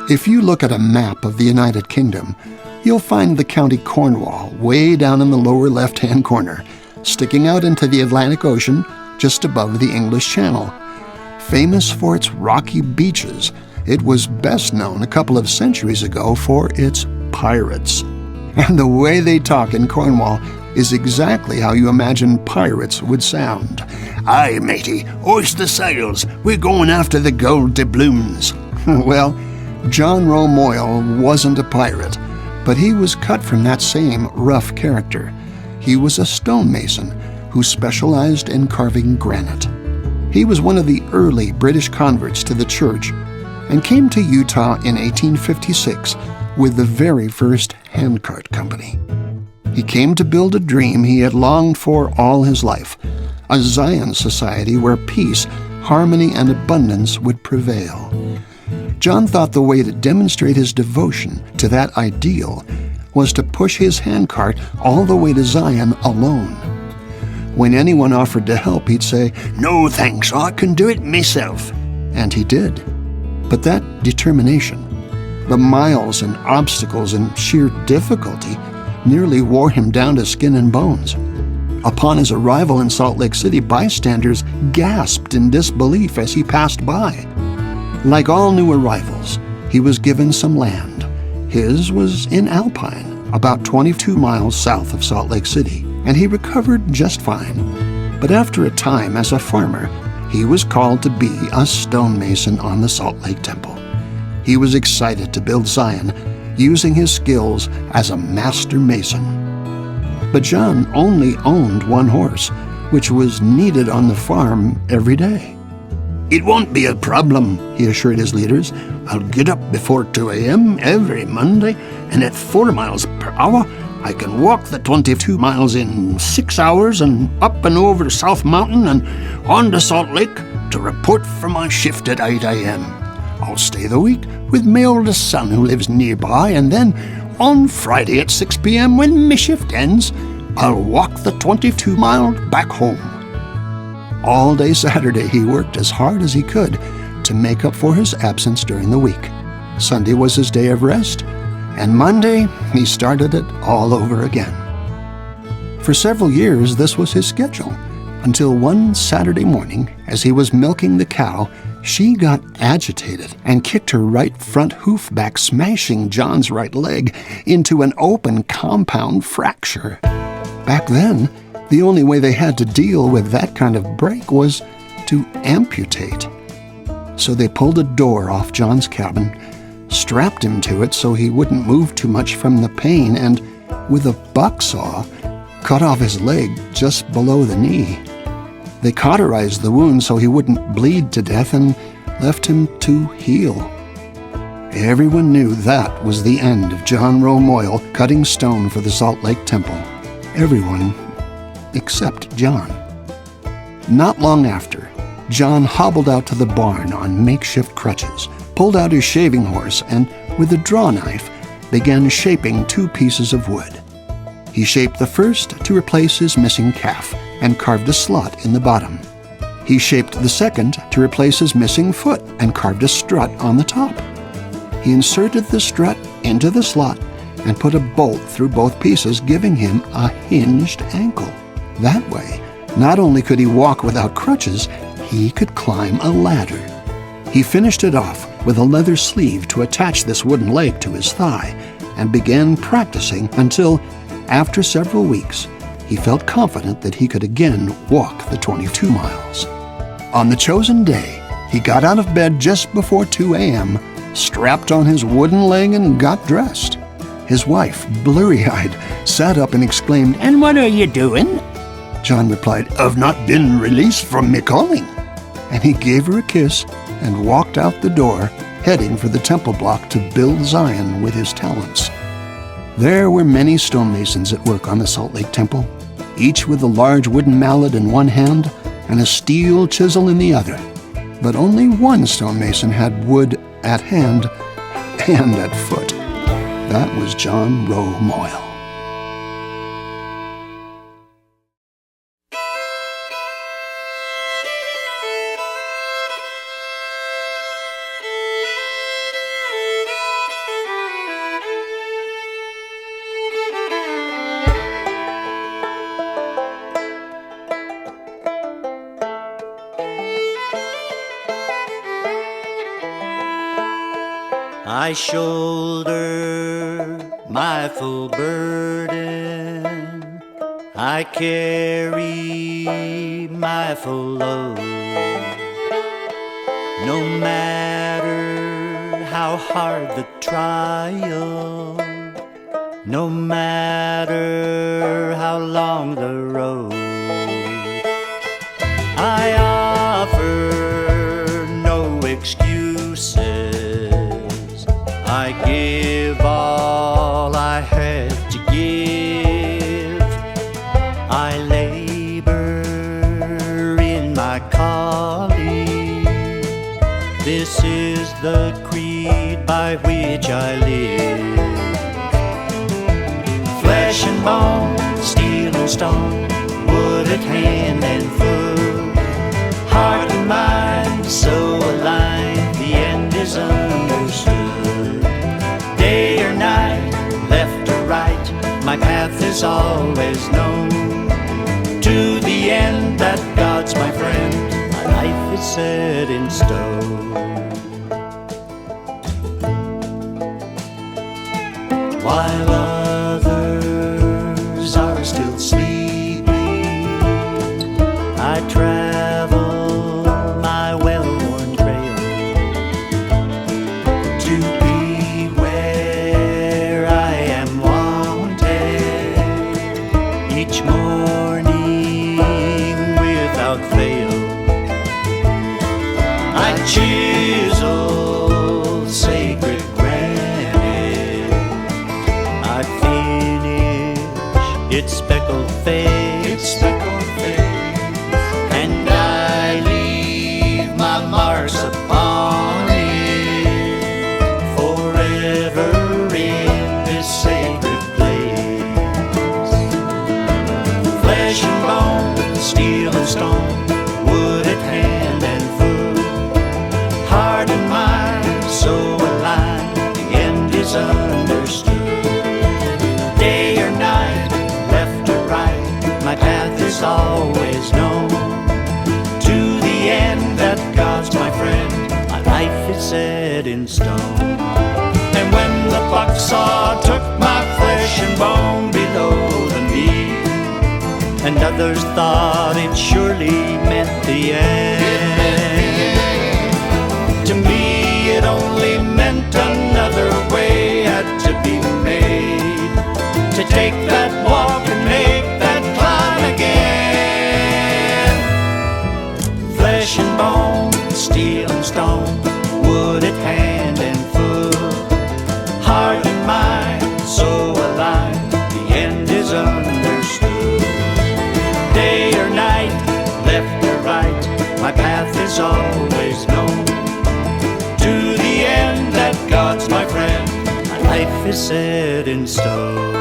If you look at a map of the United Kingdom, you'll find the county Cornwall way down in the lower left-hand corner, sticking out into the Atlantic Ocean just above the English Channel. Famous for its rocky beaches, it was best known a couple of centuries ago for its pirates. And the way they talk in Cornwall is exactly how you imagine pirates would sound. "Aye, matey, hoist the sails. We're going after the gold doubloons." Well, John Rowe Moyle wasn't a pirate, but he was cut from that same rough character. He was a stonemason who specialized in carving granite. He was one of the early British converts to the church and came to Utah in 1856 with the very first handcart company. He came to build a dream he had longed for all his life, a Zion society where peace, harmony, and abundance would prevail. John thought the way to demonstrate his devotion to that ideal was to push his handcart all the way to Zion alone. When anyone offered to help, he'd say, "No thanks, I can do it myself." And he did. But that determination, the miles and obstacles and sheer difficulty, nearly wore him down to skin and bones. Upon his arrival in Salt Lake City, bystanders gasped in disbelief as he passed by. Like all new arrivals, he was given some land. His was in Alpine, about 22 miles south of Salt Lake City, and he recovered just fine. But after a time as a farmer, he was called to be a stonemason on the Salt Lake Temple. He was excited to build Zion, using his skills as a master mason. But John only owned one horse, which was needed on the farm every day. "It won't be a problem," he assured his leaders. "I'll get up before 2 a.m. every Monday, and at 4 miles per hour, I can walk the 22 miles in 6 hours and up and over the South Mountain and on to Salt Lake to report for my shift at 8 a.m. I'll stay the week with my oldest son who lives nearby, and then on Friday at 6 p.m. when my shift ends, I'll walk the 22 miles back home." All day Saturday, he worked as hard as he could to make up for his absence during the week. Sunday was his day of rest, and Monday he started it all over again. For several years, this was his schedule, until one Saturday morning, as he was milking the cow, she got agitated and kicked her right front hoof back, smashing John's right leg into an open compound fracture. Back then, the only way they had to deal with that kind of break was to amputate. So they pulled a door off John's cabin, strapped him to it so he wouldn't move too much from the pain, and with a buck saw, cut off his leg just below the knee. They cauterized the wound so he wouldn't bleed to death and left him to heal. Everyone knew that was the end of John Rowe Moyle cutting stone for the Salt Lake Temple. Everyone except John. Not long after, John hobbled out to the barn on makeshift crutches, pulled out his shaving horse, and with a draw knife began shaping 2 pieces of wood. He shaped the first to replace his missing calf and carved a slot in the bottom. He shaped the second to replace his missing foot and carved a strut on the top. He inserted the strut into the slot and put a bolt through both pieces, giving him a hinged ankle. That way, not only could he walk without crutches, he could climb a ladder. He finished it off with a leather sleeve to attach this wooden leg to his thigh and began practicing until, after several weeks, he felt confident that he could again walk the 22 miles. On the chosen day, he got out of bed just before 2 a.m., strapped on his wooden leg, and got dressed. His wife, blurry-eyed, sat up and exclaimed, "And what are you doing?" John replied, "I've not been released from me calling." And he gave her a kiss and walked out the door, heading for the temple block to build Zion with his talents. There were many stonemasons at work on the Salt Lake Temple, each with a large wooden mallet in one hand and a steel chisel in the other. But only one stonemason had wood at hand and at foot. That was John Rowe Moyle. I shoulder my full burden, I carry my full load. No matter how hard the trial, no matter how long the road, I offer no excuses. I give all I have to give. I labor in my calling. This is the creed by which I live. Flesh and bone, steel and stone, wood at hand and foot, heart and mind so aligned, the end is understood. Day or night, left or right, my path is always known. To the end that God's my friend, my life is set in stone. While others are still sleeping, I travel my well-worn trail to be where I am wanted each morning without fail. I chisel sacred granite, I finish its speckled face, and I leave my marks upon it forever in this sacred place. Flesh and bone, steel and stone, wood at hand and foot, heart and mind so aligned, the end is understood. Day or night, left or right, my path is always known. To the end that God's my friend, my life is set in stone. And when the bucksaw took my flesh and bone below the knee, and others thought it surely meant the end, to me it only meant another way had to be made, to take that walk and make that climb again. Flesh and bone, steel and stone, wood at hand and foot, heart and mind so aligned, the end is understood. Day or night, left or right, my path is always known. To the end that God's my friend, my life is set in stone.